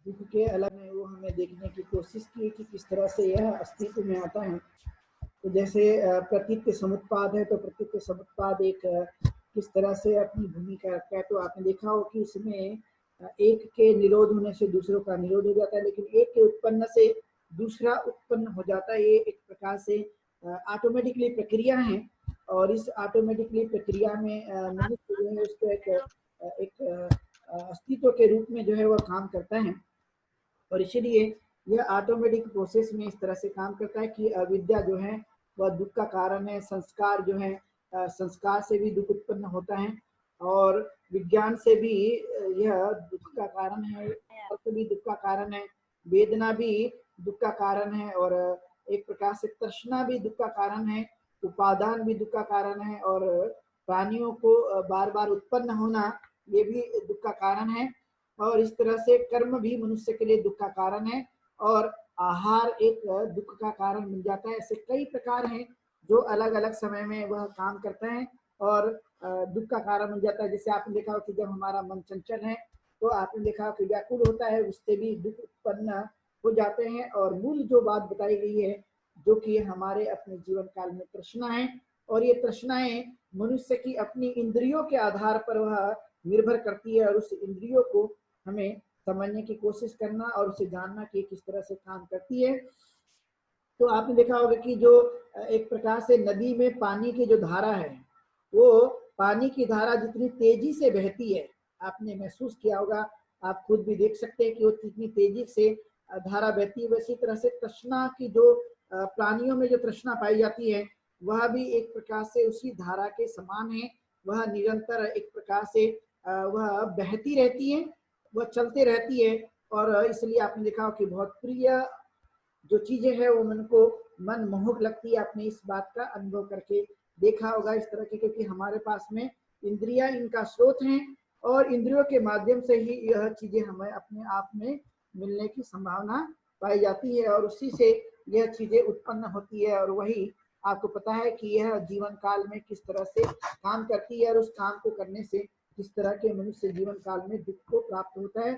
दुख के अलग में वो हमें देखने की कोशिश की कि किस तरह से यह अस्तित्व में आता है। तो जैसे प्रतीक समुत्पाद है, तो प्रतीक समुत्पाद एक किस तरह से अपनी भूमिका रखता है। तो आपने देखा हो कि इसमें एक के निरोध होने से दूसरों का निरोध हो जाता है, लेकिन एक के उत्पन्न से दूसरा उत्पन्न हो जाता है। ये एक प्रकार से ऑटोमेटिकली प्रक्रिया है, और इस ऑटोमेटिकली प्रक्रिया में मनुष्य जो है उसको एक अस्तित्व के रूप में जो है वह काम करता है। और इसीलिए यह ऑटोमेटिक प्रोसेस में इस तरह से काम करता है कि अविद्या जो है वह दुख का कारण है। संस्कार जो है, संस्कार से भी दुख उत्पन्न होता है, और विज्ञान से भी यह दुख का कारण है, अर्थ भी दुख का कारण है, वेदना भी दुख का कारण है, और एक प्रकार से तृष्णा भी दुख का कारण है, उपादान भी दुख का कारण है, और प्राणियों को बार बार उत्पन्न होना ये भी दुख का कारण है। और इस तरह से कर्म भी मनुष्य के लिए दुख का कारण है, और आहार एक दुख का कारण बन जाता है। ऐसे कई प्रकार हैं जो अलग अलग समय में वह काम करते हैं और दुख का कारण बन जाता है। जैसे आपने देखा हो कि जब हमारा मन चंचल है तो आपने देखा कि व्याकुल होता है, उससे भी दुख उत्पन्न हो जाते हैं। और मूल जो बात बताई गई है, जो कि हमारे अपने जीवन काल में तृष्णा है, और ये तृष्णाएं मनुष्य की अपनी इंद्रियों के आधार पर वह निर्भर करती है, और उस इंद्रियों को हमें समझने की कोशिश करना और उसे जानना कि किस तरह से काम करती है। तो आपने देखा होगा कि जो एक प्रकार से नदी में पानी की जो धारा है, वो पानी की धारा जितनी तेजी से बहती है, आपने महसूस किया होगा, आप खुद भी देख सकते हैं कि वो कितनी तेजी से धारा बहती है। वैसी तरह से तृष्णा की जो प्राणियों में जो तृष्णा पाई जाती है, वह भी एक प्रकार से उसी धारा के समान है। वह निरंतर एक प्रकार से वह बहती रहती है, वह चलते रहती है। और इसलिए आपने देखा हो कि बहुत प्रिय जो चीजें हैं वो मन को मन मोहक लगती है। आपने इस बात का अनुभव करके देखा होगा इस तरह के, क्योंकि हमारे पास में इंद्रियां इनका स्रोत हैं, और इंद्रियों के माध्यम से ही यह चीजें हमें अपने आप में मिलने की संभावना पाई जाती है, और उसी से यह चीजें उत्पन्न होती है। और वही आपको पता है कि यह जीवन काल में किस तरह से काम करती है, और उस काम को करने से किस तरह के मनुष्य जीवन काल में दुख को प्राप्त होता है।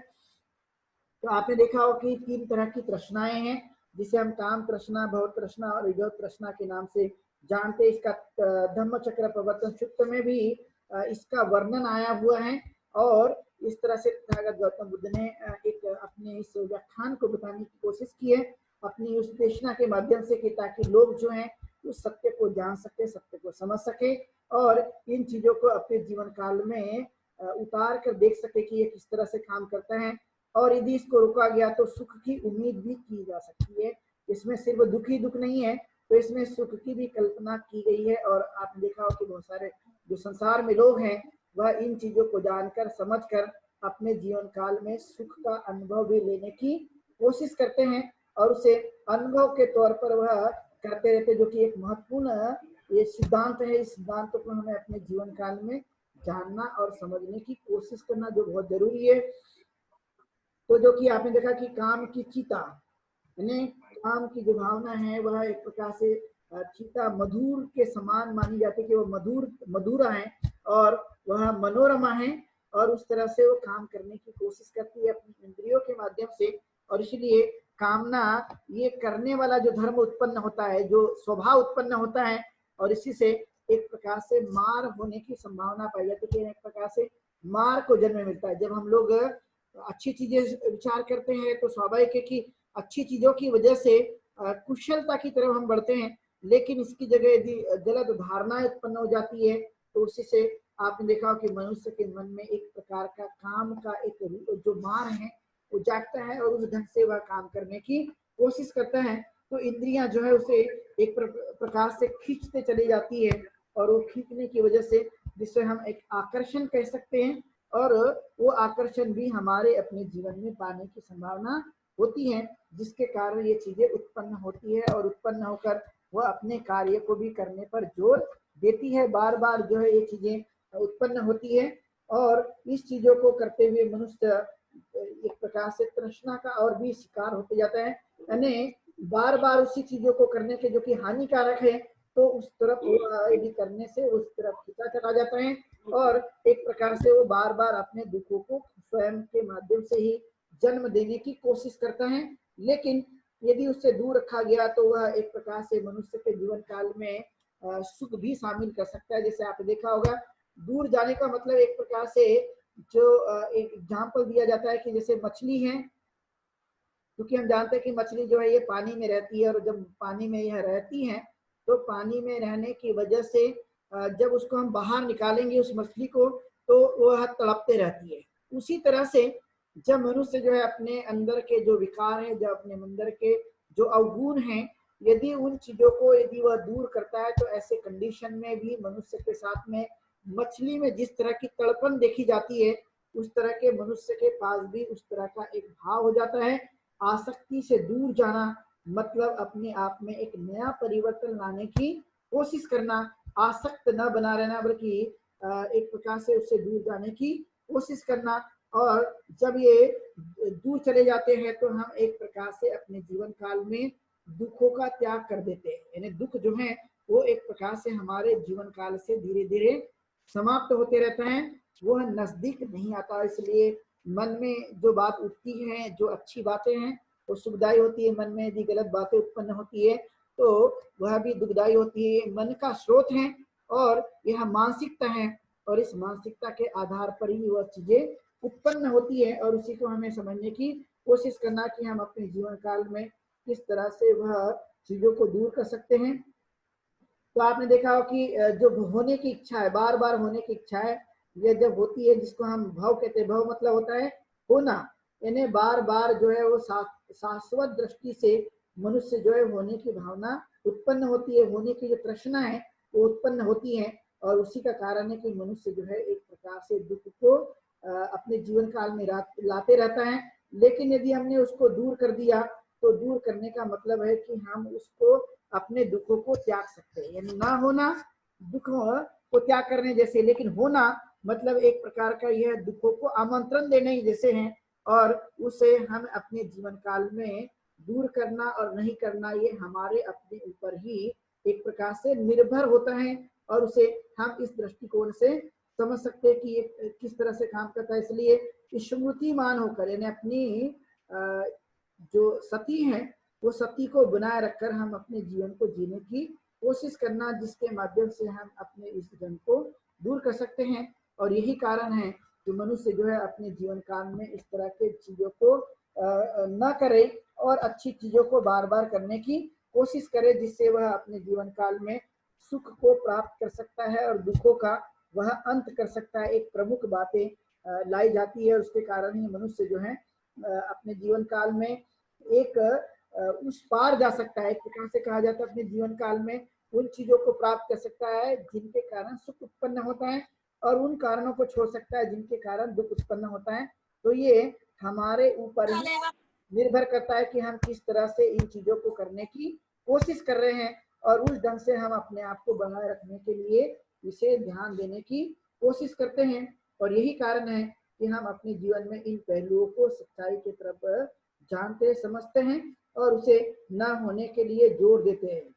तो आपने देखा हो कि 3 तरह की तृष्णाएं हैं, जिसे हम काम तृष्णा, भव तृष्णा और विभव तृष्णा के नाम से जानते। इसका धम्म चक्र प्रवर्तन सूत्र में भी इसका वर्णन आया हुआ है। और इस तरह से तथागत गौतम बुद्ध ने एक अपने इस व्याख्यान को बताने की कोशिश की है अपनी उस देशना के माध्यम से, कि ताकि लोग जो हैं उस सत्य को जान सके, सत्य को समझ सके, और इन चीजों को अपने जीवन काल में उतार कर देख सके कि ये किस तरह से काम करता है। और यदि इसको रोका गया तो सुख की उम्मीद भी की जा सकती है। इसमें सिर्फ दुख ही दुख नहीं है, तो इसमें सुख की भी कल्पना की गई है। और आपने देखा हो कि बहुत सारे जो संसार में लोग हैं वह इन चीजों को जानकर समझकर अपने जीवन काल में सुख का अनुभव भी लेने की कोशिश करते हैं, और उसे अनुभव के तौर पर वह करते रहते, जो कि एक महत्वपूर्ण ये सिद्धांत है। इस सिद्धांत को हमें अपने जीवन काल में जानना और समझने की कोशिश करना जो बहुत जरूरी है। तो जो कि आपने देखा कि काम की चिता, यानी काम की जो भावना है वह एक प्रकार से चिता मधुर के समान मानी जाती है, कि वो मधुरा है और वह मनोरमा है, और उस तरह से वो काम करने की कोशिश करती है अपनी इंद्रियों के माध्यम से। और इसलिए कामना ये करने वाला जो धर्म उत्पन्न होता है, जो स्वभाव उत्पन्न होता है, और इसी से एक प्रकार से मार होने की संभावना पाई जाती है। एक प्रकार से मार को जन्म मिलता है। जब हम लोग अच्छी चीजें विचार करते हैं तो स्वाभाविक है कि अच्छी चीजों की वजह से कुशलता की तरफ हम बढ़ते हैं, लेकिन इसकी जगह यदि गलत धारणाएं उत्पन्न हो जाती है तो उसी से आपने देखा कि मनुष्य के मन में एक प्रकार का काम का एक जो मार है वो जागता है, और उस ढंग से वह काम करने की कोशिश करता है। तो इंद्रियां जो है उसे एक प्रकार से खींचते चली जाती है, और वो खींचने की वजह से जिससे हम एक आकर्षण कह सकते हैं, और वो आकर्षण भी हमारे अपने जीवन में पाने की संभावना होती है, जिसके कारण ये चीजें उत्पन्न होती है, और उत्पन्न होकर वह अपने कार्य को भी करने पर जोर देती है। बार बार जो है ये चीजें उत्पन्न होती है, और इस चीजों को करते हुए मनुष्य एक प्रकार से तृष्णा का और भी शिकार होते जाता है। यानी बार बार उसी चीजों को करने के जो कि हानिकारक है, तो उस तरफ यदि करने से उस तरफ खींचा चला जाता है, और एक प्रकार से वो बार बार अपने दुखों को स्वयं के माध्यम से ही जन्म देने की कोशिश करता है। लेकिन यदि उससे दूर रखा गया तो वह एक प्रकार से मनुष्य के जीवन काल में सुख भी शामिल कर सकता है। जैसे आपने देखा होगा, दूर जाने का मतलब एक प्रकार से जो एक एग्जाम्पल दिया जाता है कि जैसे मछली है, क्योंकि हम जानते हैं कि मछली जो है ये पानी में रहती है, और जब पानी में यह रहती है तो पानी में रहने की वजह से जब उसको हम बाहर निकालेंगे उस मछली को, तो वह तड़पते रहती है। उसी तरह से जब मनुष्य जो है अपने अंदर के जो विकार हैं, जब अपने अंदर के जो अवगुण हैं, यदि उन चीजों को यदि वह दूर करता है, तो ऐसे कंडीशन में भी मनुष्य के साथ में मछली में जिस तरह की तड़पन देखी जाती है, उस तरह के मनुष्य के पास भी उस तरह का एक भाव हो जाता है। आसक्ति से दूर जाना मतलब अपने आप में एक नया परिवर्तन लाने की कोशिश करना, आसक्त न बना रहना, बल्कि एक प्रकार से उससे दूर जाने की कोशिश करना। और जब ये दूर चले जाते हैं तो हम एक प्रकार से अपने जीवन काल में दुखों का त्याग कर देते हैं। यानी दुख जो है वो एक प्रकार से हमारे जीवन काल से धीरे धीरे समाप्त होते रहता है, वह नजदीक नहीं आता। इसलिए मन में जो बात उठती है, जो अच्छी बातें हैं, वो सुखदायी होती है। मन में यदि गलत बातें उत्पन्न होती है तो वह भी दुखदायी होती है। मन का स्रोत है और यह मानसिकता है, और इस मानसिकता के आधार पर ही वह चीजें उत्पन्न होती है, और उसी को हमें समझने की कोशिश करना कि हम अपने जीवन काल में किस तरह से वह चीजों को दूर कर सकते हैं। तो आपने देखा हो कि जो होने की इच्छा है, बार बार होने की इच्छा है, ये जब होती है, जिसको हम भव कहते हैं, भव मतलब होता है होना, यानी बार बार जो है वो शाश्वत दृष्टि से मनुष्य जो है होने की भावना उत्पन्न होती है, होने की जो तृष्णा है वो उत्पन्न होती है। और उसी का कारण है कि मनुष्य जो है एक प्रकार से दुख को अपने जीवन काल में लाते रहता है। लेकिन यदि हमने उसको दूर कर दिया, तो दूर करने का मतलब है कि हम उसको अपने दुखों को त्याग सकते हैं। यानी ना होना दुखों को त्याग करने जैसे, लेकिन होना मतलब एक प्रकार का यह दुखों को आमंत्रण देने जैसे हैं, और उसे हम अपने जीवन काल में दूर करना और नहीं करना ये हमारे अपने ऊपर ही एक प्रकार से निर्भर होता है। और उसे हम इस दृष्टिकोण से समझ सकते हैं कि ये किस तरह से काम करता है। इसलिए स्मृतिमान होकर, यानी अपनी जो सती है वो सती को बनाए रखकर हम अपने जीवन को जीने की कोशिश करना, जिसके माध्यम से हम अपने इस जन को दूर कर सकते हैं। और यही कारण है कि मनुष्य जो है अपने जीवन काल में इस तरह के चीजों को न करे और अच्छी चीजों को बार बार करने की कोशिश करे, जिससे वह अपने जीवन काल में सुख को प्राप्त कर सकता है और दुखों का वह अंत कर सकता है। एक प्रमुख बातें लाई जाती है, उसके कारण ही मनुष्य जो है अपने जीवन काल में एक उस पार जा सकता है। एक प्रकार से कहा जाता है अपने जीवन काल में उन चीजों को प्राप्त कर सकता है जिनके कारण सुख उत्पन्न होता है, और उन कारणों को छोड़ सकता है जिनके कारण दुख उत्पन्न होता है। तो ये हमारे ऊपर ही निर्भर करता है कि हम किस तरह से इन चीजों को करने की कोशिश कर रहे हैं, और उस ढंग से हम अपने आप को बनाए रखने के लिए इसे ध्यान देने की कोशिश करते हैं। और यही कारण है कि हम अपने जीवन में इन पहलुओं को सच्चाई की तरफ जानते समझते हैं और उसे न होने के लिए जोर देते हैं।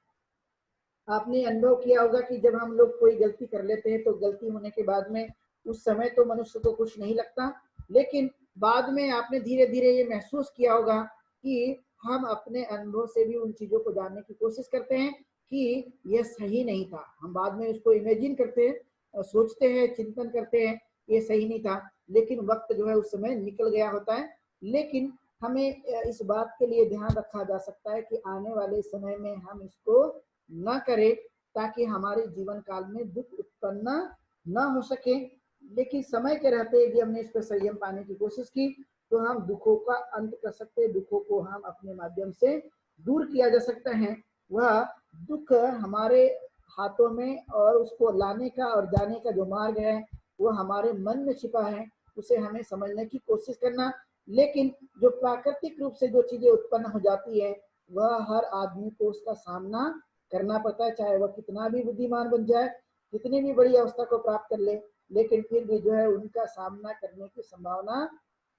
आपने अनुभव किया होगा कि जब हम लोग कोई गलती कर लेते हैं तो गलती होने के बाद में उस समय तो मनुष्य को कुछ नहीं लगता, लेकिन बाद में आपने धीरे धीरे ये महसूस किया होगा कि हम अपने अनुभव से भी उन चीजों को जानने की कोशिश करते हैं कि यह सही नहीं था। हम बाद में उसको इमेजिन करते हैं, सोचते हैं, चिंतन करते हैं, ये सही नहीं था, लेकिन वक्त जो है उस समय निकल गया होता है। लेकिन हमें इस बात के लिए ध्यान रखा जा सकता है कि आने वाले समय में हम इसको न करें, ताकि हमारे जीवन काल में दुख उत्पन्न न हो सके। लेकिन समय के रहते यदि हमने इस पर संयम पाने की कोशिश की तो हम दुखों का अंत कर सकते हैं, दुखों को हम अपने माध्यम से दूर किया जा सकता है। वह दुख हमारे हाथों में, और उसको लाने का और जाने का जो मार्ग है वो हमारे मन में छिपा है, उसे हमें समझने की कोशिश करना। लेकिन जो प्राकृतिक रूप से जो चीजें उत्पन्न हो जाती है वह हर आदमी को उसका सामना करना पड़ता है, चाहे वह कितना भी बुद्धिमान बन जाए, कितनी भी बड़ी अवस्था को प्राप्त कर ले, लेकिन फिर भी जो है उनका सामना करने की संभावना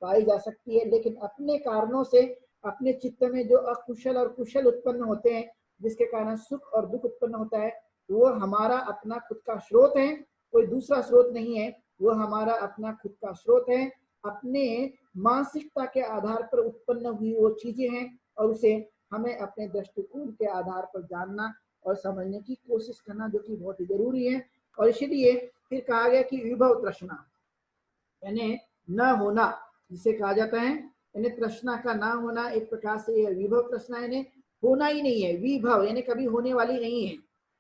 पाई जा सकती है। लेकिन अपने कारणों से अपने चित्त में जो अकुशल और कुशल उत्पन्न होते हैं, जिसके कारण सुख और दुख उत्पन्न होता है, वो हमारा अपना खुद का स्रोत है, कोई दूसरा स्रोत नहीं है, वो हमारा अपना खुद का स्रोत है। अपने मानसिकता के आधार पर उत्पन्न हुई वो चीजें हैं और उसे हमें अपने दृष्टिकोण के आधार पर जानना और समझने की कोशिश करना, जो कि बहुत ही जरूरी है। और इसलिए फिर कहा गया कि विभव तृष्णा यानी न होना, जिसे कहा जाता है यानी तृष्णा का ना होना, एक प्रकार से यह विभव तृष्णा यानी होना ही नहीं है, विभव यानी कभी होने वाली नहीं है।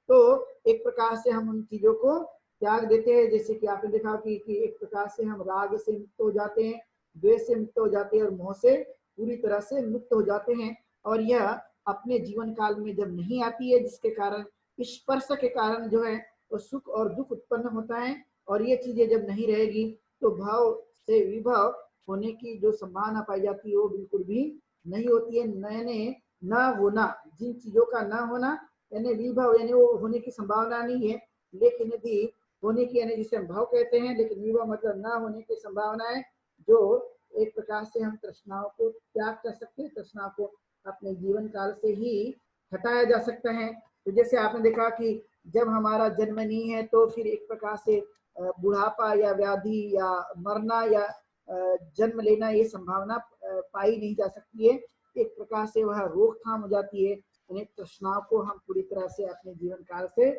तो एक प्रकार से हम उन चीजों को त्याग देते हैं, जैसे कि आपने देखा कि एक प्रकार से हम राग से मुक्त हो जाते हैं, द्वेष से मुक्त हो जाते हैं और मोह से पूरी तरह से मुक्त हो जाते हैं। और यह अपने जीवन काल में जब नहीं आती है, जिसके कारण स्पर्श के कारण जो है वो सुख और दुख उत्पन्न होता है, और ये चीजें जब नहीं रहेगी तो भाव से विभव होने की जो संभावना पाई जाती है वो बिल्कुल भी नहीं होती है। नए न होना, जिन चीजों का न होना यानी विभव यानी वो होने की संभावना नहीं है, लेकिन यदि होने की यानी जिसे हम भाव कहते हैं, लेकिन विभव मतलब न होने की संभावना है, जो एक प्रकार से हम तृष्णाओं को त्याग कर सकते हैं, तृष्णा को अपने जीवन काल से ही हटाया जा सकता है। तो जैसे आपने देखा कि जब हमारा जन्म नहीं है तो फिर एक प्रकार से बुढ़ापा या व्याधि या मरना या जन्म लेना ये संभावना पाई नहीं जा सकती है। एक प्रकार से वह रोकथाम हो जाती है, यानी तृष्णाओं को हम पूरी तरह से अपने जीवन काल से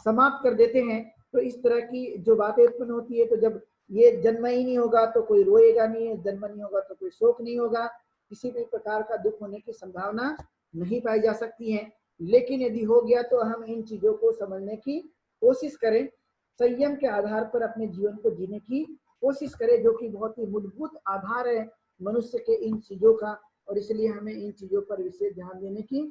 समाप्त कर देते हैं। तो इस तरह की जो बातें उत्पन्न होती है, तो जब ये जन्म ही नहीं होगा तो कोई रोएगा नहीं, जन्म नहीं होगा तो कोई शोक नहीं होगा, किसी भी प्रकार का दुख होने की संभावना नहीं पाई जा सकती है। लेकिन यदि हो गया तो हम इन चीजों को समझने की कोशिश करें, संयम के आधार पर अपने जीवन को जीने की कोशिश करें, जो कि बहुत ही मूलभूत आधार है मनुष्य के इन चीजों का। और इसलिए हमें इन चीजों पर विशेष ध्यान देने की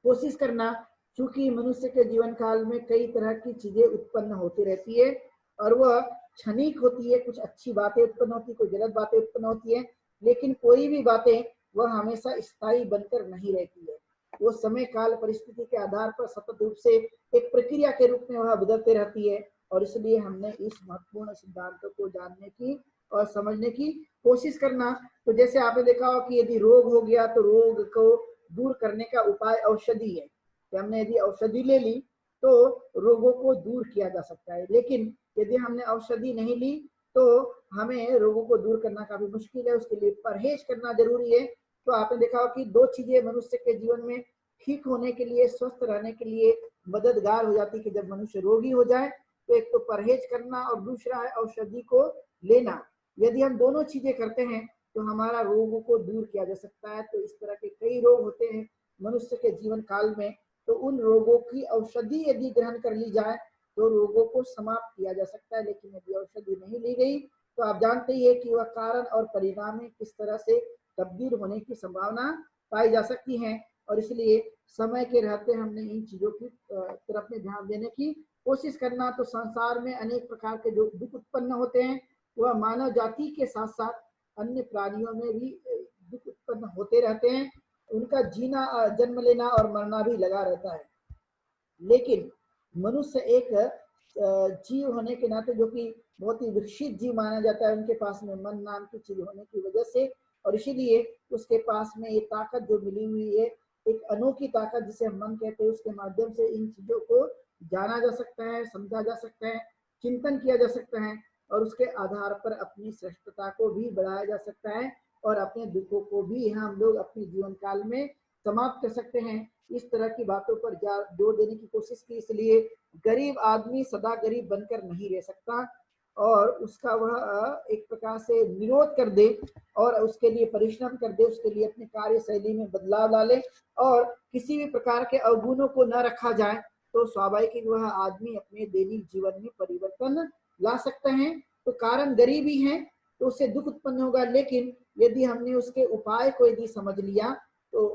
कोशिश करना, क्योंकि मनुष्य के जीवन काल में कई तरह की चीजें उत्पन्न होती रहती है और वह क्षणिक होती है, कुछ अच्छी बातें उत्पन्न होती है, कुछ गलत बातें उत्पन्न होती है, लेकिन कोई भी बातें वह हमेशा स्थायी बनकर नहीं रहती है। वो समय काल परिस्थिति के आधार पर सतत रूप से एक प्रक्रिया के रूप में वह बदलते रहती है। और इसलिए हमने इस महत्वपूर्ण सिद्धांतों को जानने की और समझने की कोशिश करना। तो जैसे आपने देखा हो कि यदि रोग हो गया तो रोग को दूर करने का उपाय औषधि है, कि हमने यदि औषधि ले ली तो रोगों को दूर किया जा सकता है, लेकिन यदि हमने औषधि नहीं ली तो हमें रोगों को दूर करना काफी मुश्किल है, उसके लिए परहेज करना जरूरी है। तो आपने देखा हो कि दो चीजें मनुष्य के जीवन में ठीक होने के लिए, स्वस्थ रहने के लिए मददगार हो जाती है कि जब मनुष्य रोगी हो जाए तो एक तो परहेज करना और दूसरा है औषधि को लेना। यदि हम दोनों चीजें करते हैं तो हमारा रोगों को दूर किया जा सकता है। तो इस तरह के कई रोग होते हैं मनुष्य के जीवन काल में, तो उन रोगों की औषधि यदि ग्रहण कर ली जाए तो रोगों को समाप्त किया जा सकता है। लेकिन यदि औषधि नहीं ली गई तो आप जानते ही है कि वह कारण और परिणाम में किस तरह से तब्दील होने की संभावना पाई जा सकती है। और इसलिए समय के रहते हमने इन चीजों की तरफ में ध्यान देने की कोशिश करना। तो संसार में अनेक प्रकार के जो दुख उत्पन्न होते हैं वह मानव जाति के साथ साथ अन्य प्राणियों में भी दुख उत्पन्न होते रहते हैं, उनका जीना, जन्म लेना और मरना भी लगा रहता है। लेकिन मनुष्य एक जीव होने के नाते, जो कि बहुत ही विकसित जीव माना जाता है, उनके पास में मन नाम की चीज होने की वजह से, और इसीलिए उसके पास में ये ताकत जो मिली हुई है, एक अनोखी ताकत जिसे हम मन कहते हैं, उसके माध्यम से इन चीजों को जाना जा सकता है, समझा जा सकता है, चिंतन किया जा सकता है, और उसके आधार पर अपनी श्रेष्ठता को भी बढ़ाया जा सकता है और अपने दुखों को भी हम लोग अपने जीवन काल में समाप्त कर सकते हैं। इस तरह की बातों पर जोर देने की कोशिश की। इसलिए गरीब आदमी सदा गरीब बनकर नहीं रह सकता, और उसका वह एक प्रकार से विरोध कर दे और उसके लिए परिश्रम कर दे, उसके लिए अपनी कार्यशैली में बदलाव डाले और किसी भी प्रकार के अवगुणों को न रखा जाए, तो स्वाभाविक वह आदमी अपने दैनिक जीवन में परिवर्तन ला सकते हैं। तो कारण गरीबी है तो उससे दुख उत्पन्न होगा, लेकिन यदि हमने उसके उपाय को यदि समझ लिया तो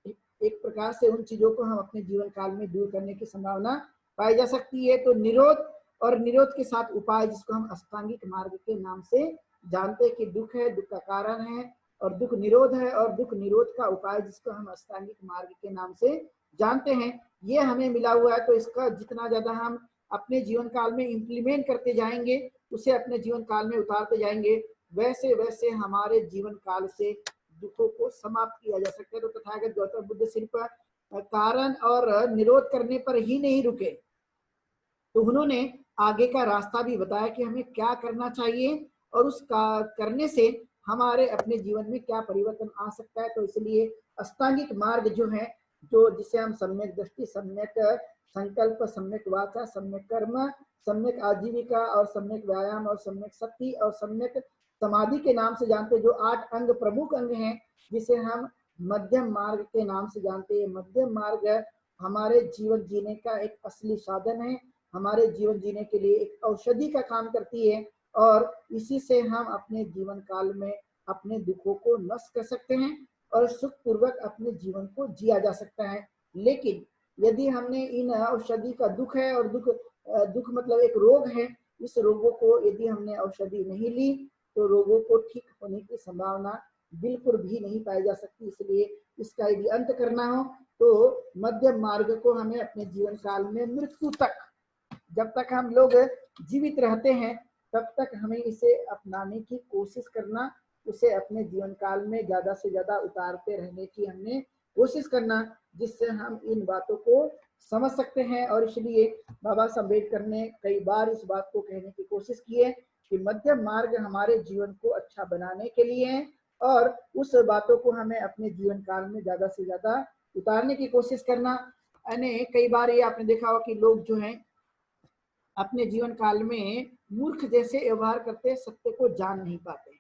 एक प्रकार से उन चीजों को हम अपने जीवन काल में दूर करने की संभावना पाई जा सकती है। तो निरोध और निरोध के साथ उपाय, जिसको हम अष्टांगिक मार्ग के नाम से जानते हैं कि दुख है, दुख का कारण है, और दुख निरोध है, और दुख निरोध का उपाय जिसको हम अष्टांगिक मार्ग के नाम से जानते हैं, ये हमें मिला हुआ है। तो इसका जितना ज्यादा हम अपने जीवन काल में इम्प्लीमेंट करते जाएंगे, उसे अपने जीवन काल में उतारते जाएंगे, वैसे वैसे हमारे जीवन काल से दुखों को समाप्त किया जा सकता है। तो तथागत गौतम बुद्ध सिर्फ कारण और निरोध करने पर ही नहीं रुके, तो उन्होंने आगे का रास्ता भी बताया कि हमें क्या करना चाहिए और उस करने से हमारे अपने जीवन में क्या परिवर्तन आ सकता है। तो इसलिए अष्टांगिक मार्ग जो है, जो जिसे हम सम्यक दृष्टि, सम्यक संकल्प, सम्यक वाचा, सम्यक कर्म, सम्यक आजीविका और सम्यक व्यायाम और सम्यक शक्ति और सम्यक समाधि के नाम से जानते हैं, जो 8 अंग प्रमुख अंग हैं, जिसे हम मध्यम मार्ग के नाम से जानते हैं। मध्यम मार्ग हमारे जीवन जीने का एक असली साधन है, हमारे जीवन जीने के लिए एक औषधि का काम करती है, और इसी से हम अपने जीवन काल में अपने दुखों को नष्ट कर सकते हैं और सुख पूर्वक अपने जीवन को जिया जा सकता है। लेकिन यदि हमने इन औषधि का दुख है, और दुख मतलब एक रोग है, इस रोगों को यदि हमने औषधि नहीं ली तो रोगों को ठीक होने की संभावना बिल्कुल भी नहीं पाई जा सकती। इसलिए इसका यदि अंत करना हो तो मध्यम मार्ग को हमें अपने जीवन काल में मृत्यु तक, जब तक हम लोग जीवित रहते हैं तब तक हमें इसे अपनाने की कोशिश करना, उसे अपने जीवन काल में ज्यादा से ज्यादा उतारते रहने की हमने कोशिश करना, जिससे हम इन बातों को समझ सकते हैं। और इसलिए बाबा साहब अम्बेडकर ने कई बार इस बात को कहने की कोशिश की है कि मध्यम मार्ग हमारे जीवन को अच्छा बनाने के लिए है, और उस बातों को हमें अपने जीवन काल में ज्यादा से ज्यादा उतारने की कोशिश करना। यानी कई बार ये आपने देखा हो कि लोग जो हैं अपने जीवन काल में मूर्ख जैसे व्यवहार करते, सत्य को जान नहीं पाते,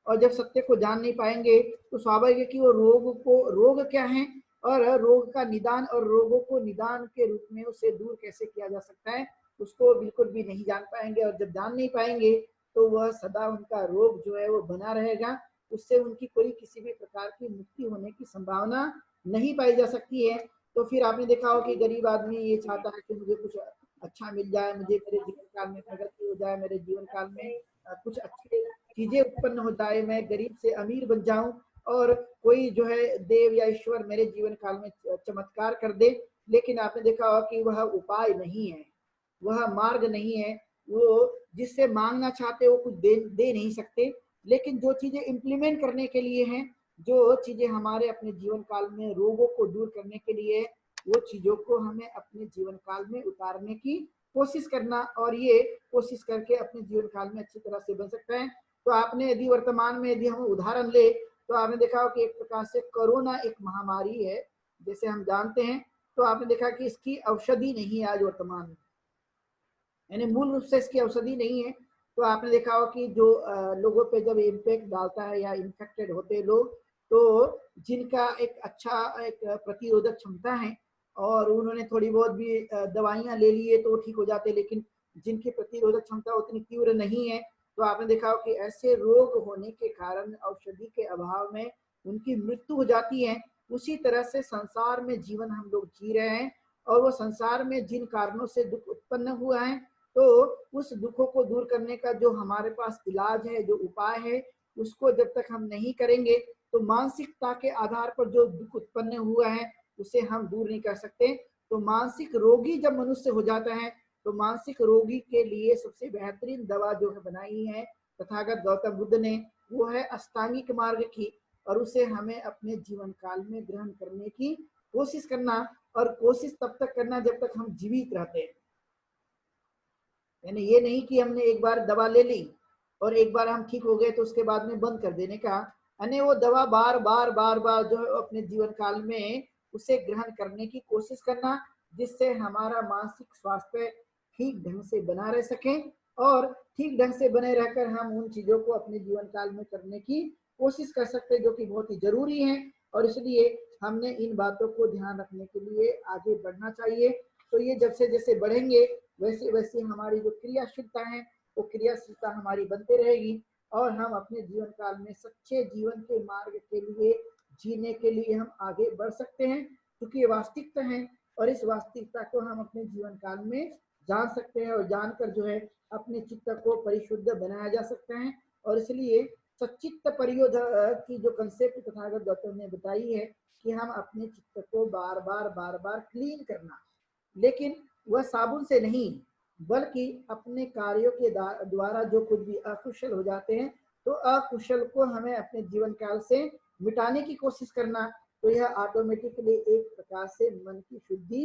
और जब सत्य को जान नहीं पाएंगे तो स्वाभाविक है कि वो रोग क्या है और रोग का निदान और रोगों को निदान के रूप में उसे दूर कैसे किया जा सकता है, उसको बिल्कुल भी नहीं जान पाएंगे। और जब जान नहीं पाएंगे तो वह सदा उनका रोग जो है वो बना रहेगा, उससे उनकी कोई किसी भी प्रकार की मुक्ति होने की संभावना नहीं पाई जा सकती है। तो फिर आपने देखा हो कि गरीब आदमी ये चाहता है कि मुझे कुछ अच्छा मिल जाए, मुझे मेरे जीवन काल में प्रगति हो जाए, मेरे जीवन काल में कुछ अच्छी चीजें उत्पन्न हो जाए, मैं गरीब से अमीर बन जाऊं, और कोई जो है देव या ईश्वर मेरे जीवन काल में चमत्कार कर दे। लेकिन आपने देखा होगा कि वह उपाय नहीं है, वह मार्ग नहीं है। वो जिससे मांगना चाहते वो कुछ दे नहीं सकते, लेकिन जो चीजें इम्प्लीमेंट करने के लिए हैं, जो चीजें हमारे अपने जीवन काल में रोगों को दूर करने के लिए, वो चीजों को हमें अपने जीवन काल में उतारने की कोशिश करना, और ये कोशिश करके अपने जीवन काल में अच्छी तरह से बन सकता है। तो आपने यदि वर्तमान में यदि हम उदाहरण ले तो आपने देखा हो कि एक प्रकार से कोरोना एक महामारी है जैसे हम जानते हैं, तो आपने देखा कि इसकी औषधि नहीं है आज वर्तमान में, यानी मूल रूप से इसकी औषधि नहीं है। तो आपने देखा हो कि जो लोगों पे जब इम्पैक्ट डालता है या इन्फेक्टेड होते लोग, तो जिनका एक अच्छा एक प्रतिरोधक क्षमता है और उन्होंने थोड़ी बहुत भी दवाइयां ले ली है तो वो ठीक हो जाते, लेकिन जिनकी प्रतिरोधक क्षमता उतनी तीव्र नहीं है, तो आपने देखा हो कि ऐसे रोग होने के कारण औषधि के अभाव में उनकी मृत्यु हो जाती है। उसी तरह से संसार में जीवन हम लोग जी रहे हैं, और वो संसार में जिन कारणों से दुख उत्पन्न हुआ है, तो उस दुखों को दूर करने का जो हमारे पास इलाज है, जो उपाय है, उसको जब तक हम नहीं करेंगे तो मानसिकता के आधार पर जो दुख उत्पन्न हुआ है उसे हम दूर नहीं कर सकते। तो मानसिक रोगी जब मनुष्य हो जाता है तो मानसिक रोगी के लिए सबसे बेहतरीन दवा जो है बनाई है तथागत गौतम बुद्ध ने, वो है अष्टांगिक मार्ग की, और उसे हमें अपने जीवन काल में ग्रहण करने की कोशिश करना, और कोशिश तब तक करना जब तक हम जीवित रहते हैं। यानी ये नहीं कि हमने एक बार दवा ले ली और एक बार हम ठीक हो गए तो उसके बाद में बंद कर देने का, यानी वो दवा बार बार जो है अपने जीवन काल में उसे ग्रहण करने की कोशिश करना, जिससे हमारा मानसिक स्वास्थ्य ठीक ढंग से बना रह सके, और ठीक ढंग से बने रहकर हम उन चीजों को अपने जीवन काल में करने की कोशिश कर सकते हैं, जो कि बहुत ही जरूरी है। और इसलिए हमने इन बातों को ध्यान रखने के लिए आगे बढ़ना चाहिए। तो ये जब से जैसे बढ़ेंगे वैसे वैसे हमारी जो क्रियाशीलता है वो क्रियाशीलता हमारी बनते रहेगी, और हम अपने जीवन काल में सच्चे जीवन के मार्ग के लिए जीने के लिए हम आगे बढ़ सकते हैं, क्योंकि ये वास्तविकता है, और इस वास्तविकता को हम अपने जीवन काल में जान सकते हैं, और जानकर जो है अपने चित्त को परिशुद्ध बनाया जा सकता है। और इसलिए सच्चित्त परियोध की जो कंसेप्ट तथागत गौतम ने बताई है कि हम अपने चित्त को बार बार क्लीन करना, लेकिन वह साबुन से नहीं बल्कि अपने कार्यों के द्वारा जो कुछ भी अकुशल हो जाते हैं तो अकुशल को हमें अपने जीवन काल से मिटाने की कोशिश करना। तो यह ऑटोमेटिकली एक प्रकार से मन की शुद्धि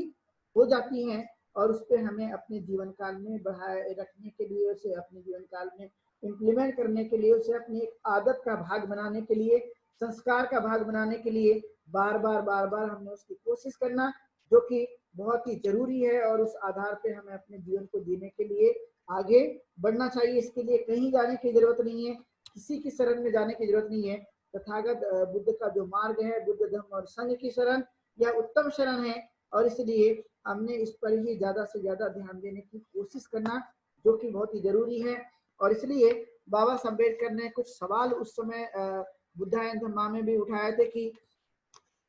हो जाती है, और उस पर हमें अपने जीवन काल में बढ़ाए रखने के लिए, उसे अपने जीवन काल में इम्प्लीमेंट करने के लिए, उसे अपनी एक आदत का भाग बनाने के लिए, संस्कार का भाग बनाने के लिए बार बार हमने उसकी कोशिश करना, जो कि बहुत ही जरूरी है। और उस आधार पे हमें अपने जीवन को जीने के लिए आगे बढ़ना चाहिए। इसके लिए कहीं जाने की जरूरत नहीं है, किसी की शरण में जाने की जरूरत नहीं है। तथागत बुद्ध का जो मार्ग है, बुद्ध धर्म और संघ की शरण, यह उत्तम शरण है। और इसलिए हमने इस पर ही ज्यादा से ज्यादा ध्यान देने की कोशिश करना, जो कि बहुत ही जरूरी है। और इसलिए बाबा साहब अम्बेडकर ने कुछ सवाल उस समय बुद्धायन धम्मा में भी उठाए थे कि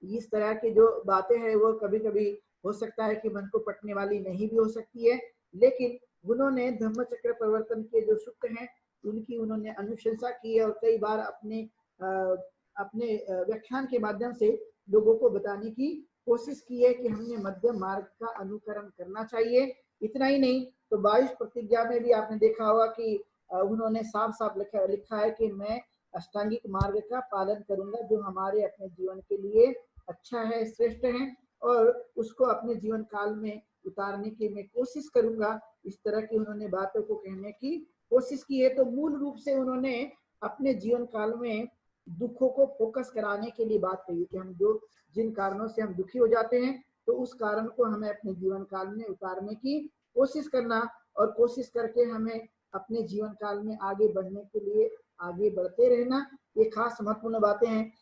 इस तरह की जो बातें हैं वो कभी कभी हो सकता है कि मन को पटने वाली नहीं भी हो सकती है, लेकिन उन्होंने धम्म चक्र प्रवर्तन के जो सूत्र हैं उनकी उन्होंने अनुशंसा की है और कई बार अपने व्याख्यान के माध्यम से लोगों को बताने की कोशिश की है कि हमने मध्यम मार्ग का अनुकरण करना चाहिए। इतना ही नहीं तो 22 प्रतिज्ञा में भी आपने देखा होगा कि उन्होंने साफ साफ लिखा है कि मैं अष्टांगिक मार्ग का पालन करूंगा, जो हमारे अपने जीवन के लिए अच्छा है, श्रेष्ठ है, और उसको अपने जीवन काल में उतारने की मैं कोशिश करूंगा। इस तरह की उन्होंने बातों को कहने की कोशिश की है। तो मूल रूप से उन्होंने अपने जीवन काल में दुखों को फोकस कराने के लिए बात कही कि हम जो जिन कारणों से हम दुखी हो जाते हैं, तो उस कारण को हमें अपने जीवन काल में उतारने की कोशिश करना, और कोशिश करके हमें अपने जीवन काल में आगे बढ़ने के लिए आगे बढ़ते रहना, ये खास महत्वपूर्ण बातें हैं।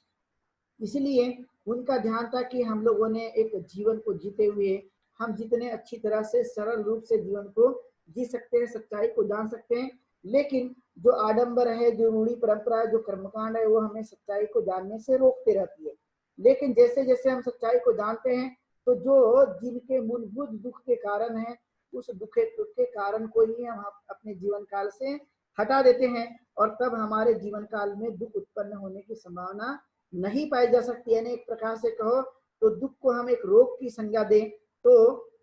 इसलिए उनका ध्यान था कि हम लोगों ने एक जीवन को जीते हुए हम जितने अच्छी तरह से सरल रूप से जीवन को जी सकते हैं, सच्चाई को जान सकते हैं, लेकिन जो आडंबर है, जो रूढ़ी परंपरा है, जो कर्मकांड है, वो हमें सच्चाई को जानने से रोकते रहती है। लेकिन जैसे जैसे हम सच्चाई को जानते हैं, तो जो जिनके मूलभूत दुख के कारण है, उस दुख के कारण को ही हम अपने जीवन काल से हटा देते हैं, और तब हमारे जीवन काल में दुख उत्पन्न होने की संभावना नहीं पाई जा सकती। यानी एक प्रकार से कहो तो दुख को हम एक रोग की संज्ञा दें, तो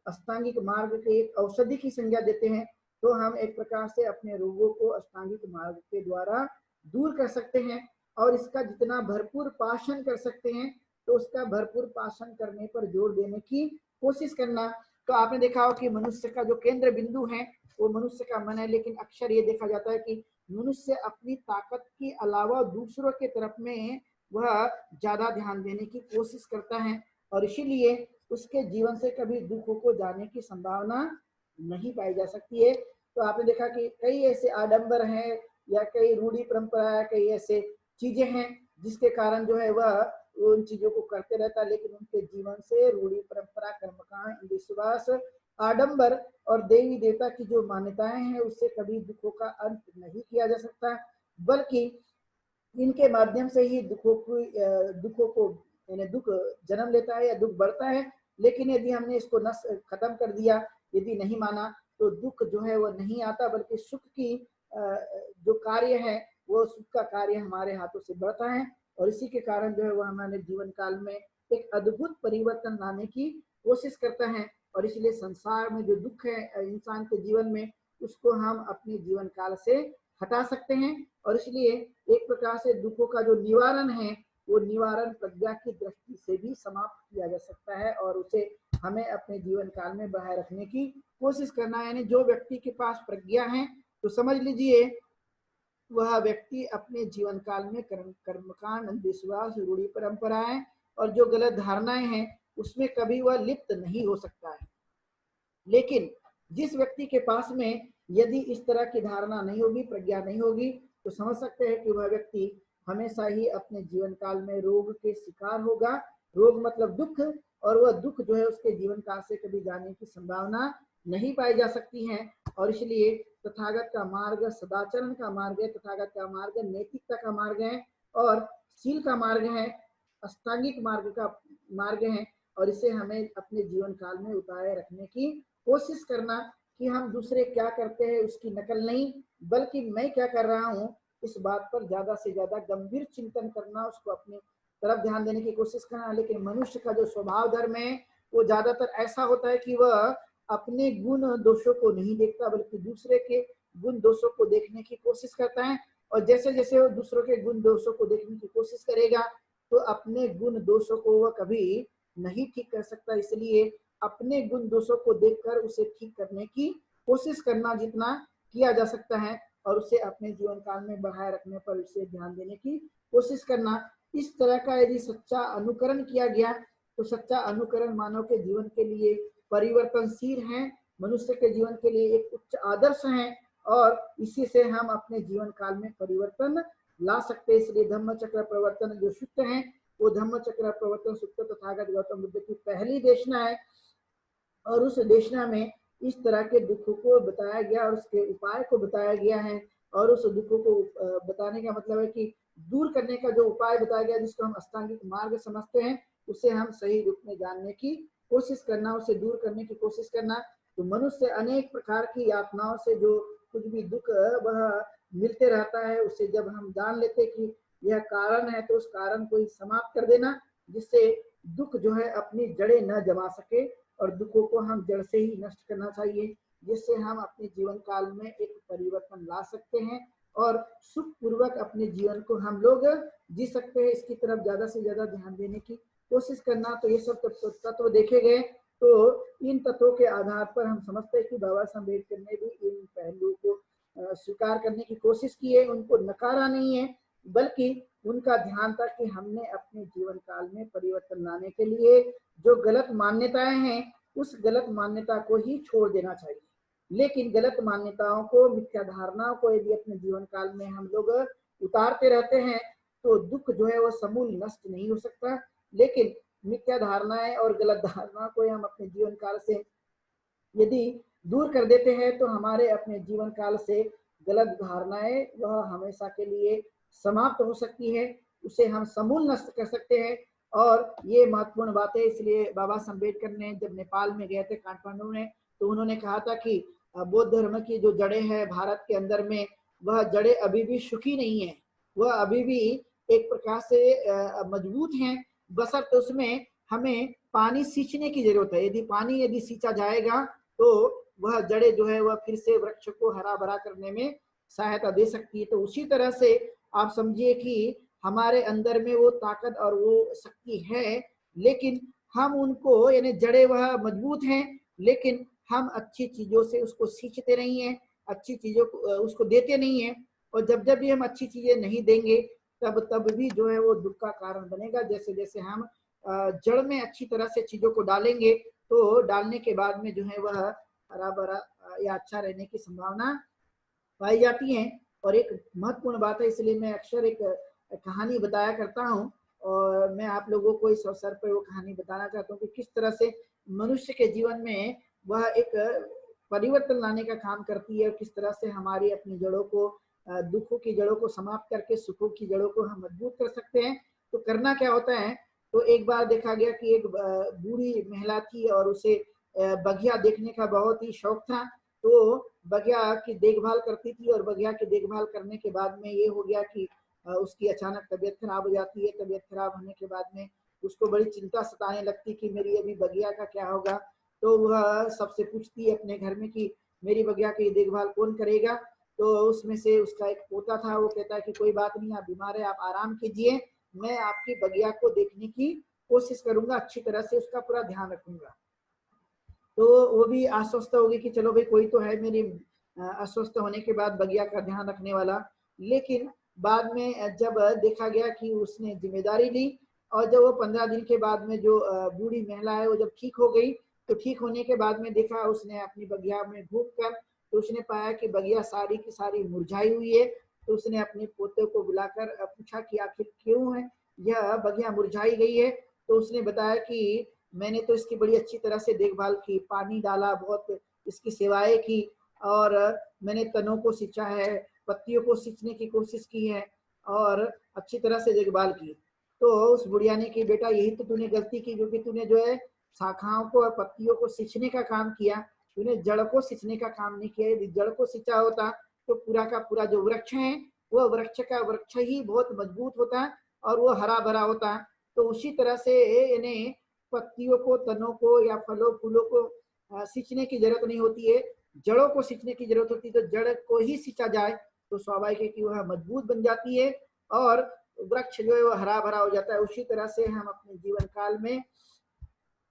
अष्टांगिक मार्ग के एक औषधि की संज्ञा देते हैं, तो हम एक प्रकार से अपने रोगों को अष्टांगिक मार्ग के द्वारा दूर कर सकते हैं। और इसका जितना भरपूर पालन कर सकते हैं, तो उसका भरपूर पालन करने पर जोर देने की कोशिश करना। तो आपने देखा हो कि मनुष्य का जो केंद्र बिंदु है वो मनुष्य का मन है, लेकिन अक्सर ये देखा जाता है कि मनुष्य अपनी ताकत के अलावा दूसरों के तरफ में वह ज्यादा ध्यान देने की कोशिश करता है, और इसीलिए उसके जीवन से कभी दुखों को जाने की संभावना नहीं पाई जा सकती है। तो आपने देखा कि कई ऐसे आडंबर हैं या कई रूढ़ी परंपरा, कई ऐसे चीजें हैं जिसके कारण जो है वह उन चीजों को करते रहता है, लेकिन उनके जीवन से रूढ़ी परंपरा, कर्मकांड, अंधविश्वास, आडंबर और देवी देवता की जो मान्यताएं हैं उससे कभी दुखों का अंत नहीं किया जा सकता, बल्कि इनके माध्यम से ही दुखों को यानी दुख जन्म लेता है या दुख बढ़ता है। लेकिन यदि हमने इसको खत्म कर दिया, यदि नहीं माना, तो दुख जो है वो नहीं आता, बल्कि सुख की जो कार्य है वो सुख का कार्य हमारे हाथों से बढ़ता है, और इसी के कारण जो है वो हमारे जीवन काल में एक अद्भुत परिवर्तन लाने की कोशिश करता है। और इसलिए संसार में जो दुख है इंसान के जीवन में, उसको हम अपने जीवन काल से हटा सकते हैं। और इसलिए एक प्रकार से दुखों का जो निवारण है वो निवारण प्रज्ञा की दृष्टि से भी समाप्त किया जा सकता है, और उसे हमें अपने जीवन काल में बनाए रखने की कोशिश करना है। यानी जो व्यक्ति के पास प्रज्ञा है, तो समझ लीजिए वह व्यक्ति अपने जीवन काल में कर्मकांड, अंधविश्वास, रूढ़ी परंपराएं और जो गलत धारणाएं हैं उसमें कभी वह लिप्त नहीं हो सकता है। लेकिन जिस व्यक्ति के पास में यदि इस तरह की धारणा नहीं होगी, प्रज्ञा नहीं होगी, तो समझ सकते हैं कि वह व्यक्ति हमेशा ही अपने जीवन काल में रोग के शिकार होगा। रोग मतलब दुख, और वह दुख जो है उसके जीवन काल से कभी जाने की संभावना नहीं पाई जा सकती है। और इसलिए तथागत का मार्ग सदाचरण का मार्ग है, तथागत का मार्ग नैतिकता का मार्ग है और शील का मार्ग है, अष्टांगिक मार्ग का मार्ग है। और इसे हमें अपने जीवन काल में उतारे रखने की कोशिश करना कि हम दूसरे क्या करते हैं उसकी नकल नहीं, बल्कि मैं क्या कर रहा हूँ इस बात पर ज्यादा से ज्यादा गंभीर चिंतन करना, उसको अपने तरफ ध्यान देने की कोशिश करना। लेकिन मनुष्य का जो स्वभाव धर्म है वो ज्यादातर ऐसा होता है कि वह अपने गुण दोषों को नहीं देखता, बल्कि दूसरे के गुण दोषों को देखने की कोशिश करता है। और जैसे जैसे वो दूसरों के गुण दोषों को देखने की कोशिश करेगा, तो अपने गुण दोषों को वह कभी नहीं ठीक कर सकता। इसलिए अपने गुण दोषों को देखकर उसे ठीक करने की कोशिश करना जितना किया जा सकता है, और उसे अपने जीवन काल में बढ़ाए रखने पर उसे ध्यान देने की कोशिश करना। इस तरह का यदि सच्चा अनुकरण किया गया तो सच्चा अनुकरण मानव के जीवन के लिए परिवर्तनशील है, मनुष्य के जीवन के लिए एक उच्च आदर्श है और इसी से हम अपने जीवन काल में परिवर्तन ला सकते हैं। इसलिए धम्म चक्र प्रवर्तन जो सूत्र है वो धम्म चक्र प्रवर्तन सूत्र तथागत गौतम बुद्ध की पहली देशना है और उस देशना में इस तरह के दुखों को बताया गया और उसके उपाय को बताया गया है। और उस दुखों को बताने का मतलब है कि दूर करने का जो उपाय बताया गया जिसको हम अष्टांगिक मार्ग समझते हैं उसे हम सही रूप में जानने की कोशिश करना, उसे दूर करने की कोशिश करना। तो मनुष्य अनेक प्रकार की यातनाओं से जो कुछ भी दुख वह मिलते रहता है उसे जब हम जान लेते कि यह कारण है तो उस कारण को ही समाप्त कर देना जिससे दुख जो है अपनी जड़ें न जमा सके और दुखों को हम जड़ से ही नष्ट करना चाहिए जिससे हम अपने जीवन काल में एक परिवर्तन ला सकते हैं और सुख पूर्वक अपने जीवन को हम लोग जी सकते हैं। इसकी तरफ ज्यादा से ज्यादा ध्यान देने की कोशिश करना। तो ये सब तत्व देखे गए तो इन तत्वों के आधार पर हम समझते हैं कि बाबा साहब अम्बेडकर ने भी इन पहलुओं को स्वीकार करने की कोशिश की है, उनको नकारा नहीं है बल्कि उनका ध्यान था कि हमने अपने जीवन काल में परिवर्तन लाने के लिए जो गलत मान्यताएं हैं उस गलत मान्यता को ही छोड़ देना चाहिए। लेकिन गलत मान्यताओं को, मिथ्या धारणाओं को यदि अपने जीवन काल में हम लोग उतारते रहते हैं तो दुख जो है वो समूल नष्ट नहीं हो सकता। लेकिन मिथ्या धारणाएं और गलत धारणाओं को हम अपने जीवन काल से यदि दूर कर देते हैं तो हमारे अपने जीवन काल से गलत धारणाएं वह हमेशा के लिए समाप्त हो सकती है, उसे हम समूल नष्ट कर सकते हैं। और ये महत्वपूर्ण बात है। इसलिए बाबा साहब अम्बेडकर ने जब नेपाल में गए थे काठमांडू में तो उन्होंने कहा था कि बौद्ध धर्म की जो जड़ें हैं भारत के अंदर में वह जड़ें अभी भी सूखी नहीं है, वह अभी भी एक प्रकार से मजबूत हैं, बशर्ते उसमें हमें पानी सींचने की जरूरत है। यदि पानी यदि सींचा जाएगा तो वह जड़ें जो है वह फिर से वृक्ष को हरा भरा करने में सहायता दे सकती है। तो उसी तरह से आप समझिए कि हमारे अंदर में वो ताकत और वो शक्ति है लेकिन हम उनको यानी जड़ें वह मजबूत हैं लेकिन हम अच्छी चीजों से उसको सींचते नहीं है, अच्छी चीजों को उसको देते नहीं है। और जब जब भी हम अच्छी चीजें नहीं देंगे तब भी जो है वो दुख का कारण बनेगा। जैसे जैसे हम जड़ में अच्छी तरह से चीजों को डालेंगे तो डालने के बाद में जो है वह हरा भरा या अच्छा रहने की संभावना पाई जाती है। और एक महत्वपूर्ण बात है इसलिए मैं अक्सर एक कहानी बताया करता हूँ और मैं आप लोगों को इस अवसर पर वो कहानी बताना चाहता हूँ कि किस तरह से मनुष्य के जीवन में वह एक परिवर्तन लाने का काम करती है और किस तरह से हमारी अपनी जड़ों को, दुखों की जड़ों को समाप्त करके सुखों की जड़ों को हम मजबूत कर सकते हैं। तो करना क्या होता है, तो एक बार देखा गया कि एक बूढ़ी महिला थी और उसे बगिया देखने का बहुत ही शौक था। तो बगिया की देखभाल करती थी और बगिया की देखभाल करने के बाद में ये हो गया कि उसकी अचानक तबीयत खराब हो जाती है। तबीयत खराब होने के बाद में उसको बड़ी चिंता सताने लगती कि मेरी अभी बगिया का क्या होगा। तो वह सबसे पूछती है अपने घर में कि मेरी बगिया की देखभाल कौन करेगा। तो उसमें से उसका एक पोता था, वो कहता है कि कोई बात नहीं, आप बीमार है, आप आराम कीजिए, मैं आपकी बगिया को देखने की कोशिश करूंगा, अच्छी तरह से उसका पूरा ध्यान रखूंगा। तो वो भी आश्वस्त होगी कि चलो भाई कोई तो है मेरी अस्वस्थ होने के बाद बगिया का ध्यान रखने वाला। लेकिन बाद में जब देखा गया कि उसने जिम्मेदारी ली और जब वो 15 दिन के बाद में जो बूढ़ी महिला है वो जब ठीक हो गई तो ठीक होने के बाद में देखा उसने अपनी बगिया में घूम कर तो उसने पाया कि बगिया सारी की सारी मुरझाई हुई है। तो उसने अपने पोते को बुलाकर पूछा कि आखिर क्यों है यह बगिया मुरझाई गई है। तो उसने बताया कि मैंने तो इसकी बड़ी अच्छी तरह से देखभाल की, पानी डाला, बहुत इसकी सेवाएं की और मैंने तनों को सींचा है, पत्तियों को सींचने की कोशिश की है और अच्छी तरह से देखभाल की। तो उस बुढ़िया ने कि बेटा यही तो तूने गलती की क्योंकि तूने जो है शाखाओं को और पत्तियों को सींचने का काम किया, तूने जड़ को सींचने का काम नहीं किया। यदि जड़ को सींचा होता तो पूरा का पूरा जो वृक्ष है वह वृक्ष का वृक्ष ही बहुत मजबूत होता और वो हरा भरा होता। तो उसी तरह से इन्हें पत्तियों को, तनों को या फलों फूलों को सींचने की जरूरत नहीं होती है, जड़ों को सींचने की जरूरत होती है। तो जड़ को ही सींचा जाए तो स्वाभाविक है कि वह मजबूत बन जाती है और वृक्ष जो है वह हरा भरा हो जाता है। उसी तरह से हम अपने जीवन काल में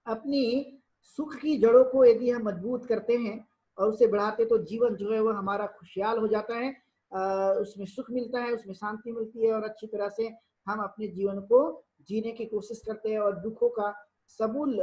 अपनी सुख की जड़ों को यदि हम मजबूत करते हैं और उसे बढ़ाते तो जीवन जो है वह हमारा खुशहाल हो जाता है। उसमें सुख मिलता है, उसमें शांति मिलती है और अच्छी तरह से हम अपने जीवन को जीने की कोशिश करते हैं और दुखों का समूल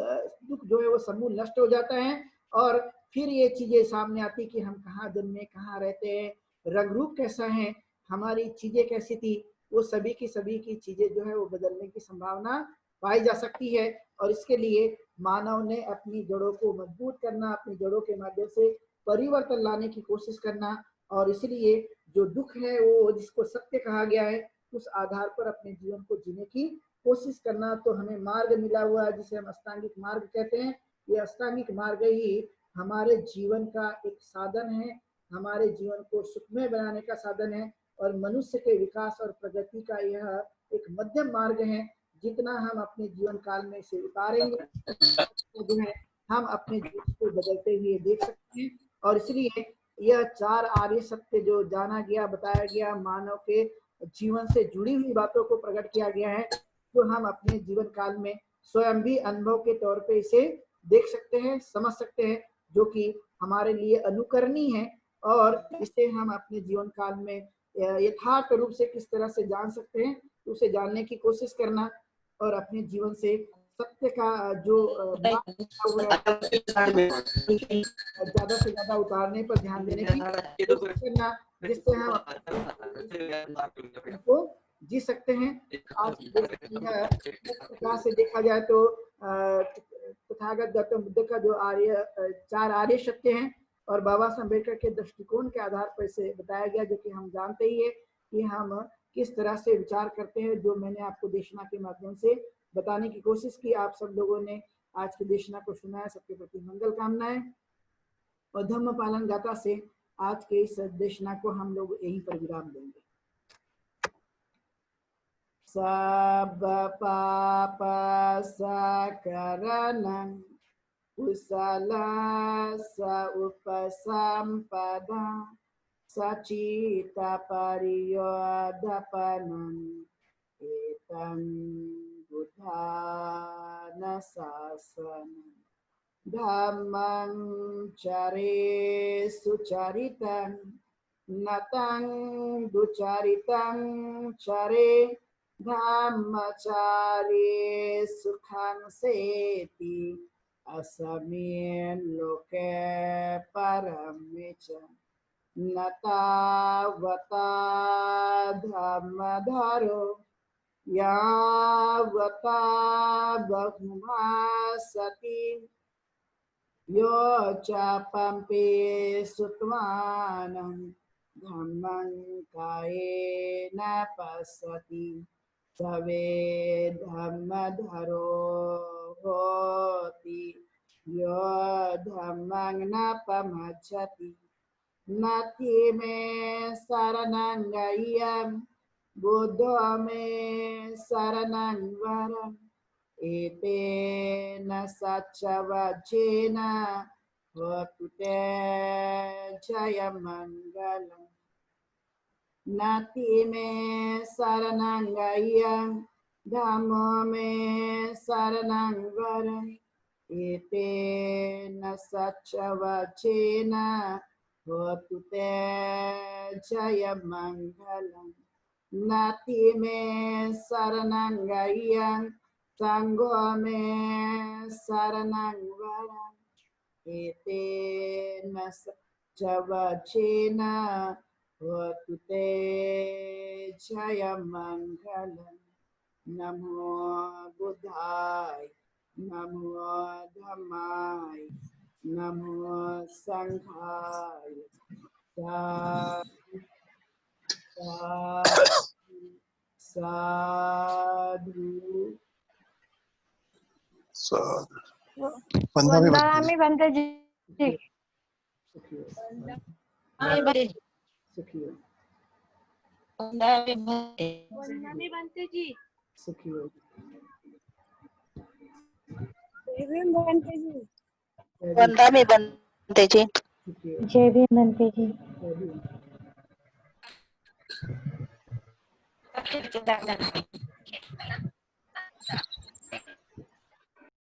दुख जो है वो समूल नष्ट हो जाता है और फिर ये चीजें सामने आती कि हम कहाँ जन्मे, कहाँ रहते हैं, रंग रूप कैसा है, हमारी चीजें कैसी थी, वो सभी की चीजें जो है वो बदलने की संभावना पाई जा सकती है। और इसके लिए मानव ने अपनी जड़ों को मजबूत करना, अपनी जड़ों के माध्यम से परिवर्तन लाने की कोशिश करना और इसलिए जो दुख है वो जिसको सत्य कहा गया है उस आधार पर अपने जीवन को जीने की कोशिश करना। तो हमें मार्ग मिला हुआ है जिसे हम अष्टांगिक मार्ग कहते हैं। ये अष्टांगिक मार्ग ही हमारे जीवन का एक साधन है, हमारे जीवन को सुखमय बनाने का साधन है और मनुष्य के विकास और प्रगति का यह एक मध्यम मार्ग है। जितना हम अपने जीवन काल में इसे उतारेंगे जो है हम अपने जीवन को बदलते हुए देख सकते हैं। और इसलिए यह 4 आर्य सत्य जो जाना गया, बताया गया, मानव के जीवन से जुड़ी हुई बातों को प्रकट किया गया है, जो हम अपने जीवन काल में स्वयं भी अनुभव के तौर पे इसे देख सकते हैं, समझ सकते हैं, जो कि हमारे लिए अनुकरणीय है और इसे हम अपने जीवन काल में यथार्थ रूप से किस तरह से जान सकते हैं, उसे जानने की कोशिश करना और अपने जीवन से सत्य का जो ज्यादा से ज्यादा उतारने पर ध्यान देने की कोशिश करना, जिससे हम को जी सकते हैं। आज प्रकार से देखा जाए तो तथागत गौतम बुद्ध का जो 4 आर्य सत्य हैं और बाबा साहब अम्बेडकर के दृष्टिकोण के आधार पर इसे बताया गया, जो कि हम जानते ही है कि हम किस तरह से विचार करते हैं, जो मैंने आपको देशना के माध्यम से बताने की कोशिश की। आप सब लोगों ने आज की देशना को सुना है, सबके प्रति मंगल कामनाएं और धम्म पालन गाथा से आज के इस देशना को हम लोग यहीं पर विराम देंगे। सब पाप सकरणं कुशल उपसंपदा सचित परियोदपनं एतं बुद्धान शासनं धम्मं चरे सुचरितं नतं दुचरितं चरे धम्मचारे सुखं सेति असमेन लोके परमे च न तावता धम्मधरो यावता बहुभासति यो च पंपे सुत्वानं धम्मं कायेन पश्यति सवे धम्मधरो होति यो धम्मं न पमज्जति नति मे शरणं गह्यं बुद्धो मे शरणं वरम् एतेन सच्चवचेन होतु ते जयमङ्गलम् नति मे शरणं गह्यं धम्मो मे शरणं वरम् एतेन सच्चवचेन होतु ते जयमङ्गलम् नति मे शरणं गह्यं संघो मे शरणं वरम् एतेन सच्चवचेन होतु ते जयमङ्गलम् नमो बुद्धाय नमो धम्माय नमो संघाय साधु वंदनामि बंते जी वंदनामि बंते जी सुखियो जय भीम बंते जी वंदनामि बंते जी जय भीम बंते जी।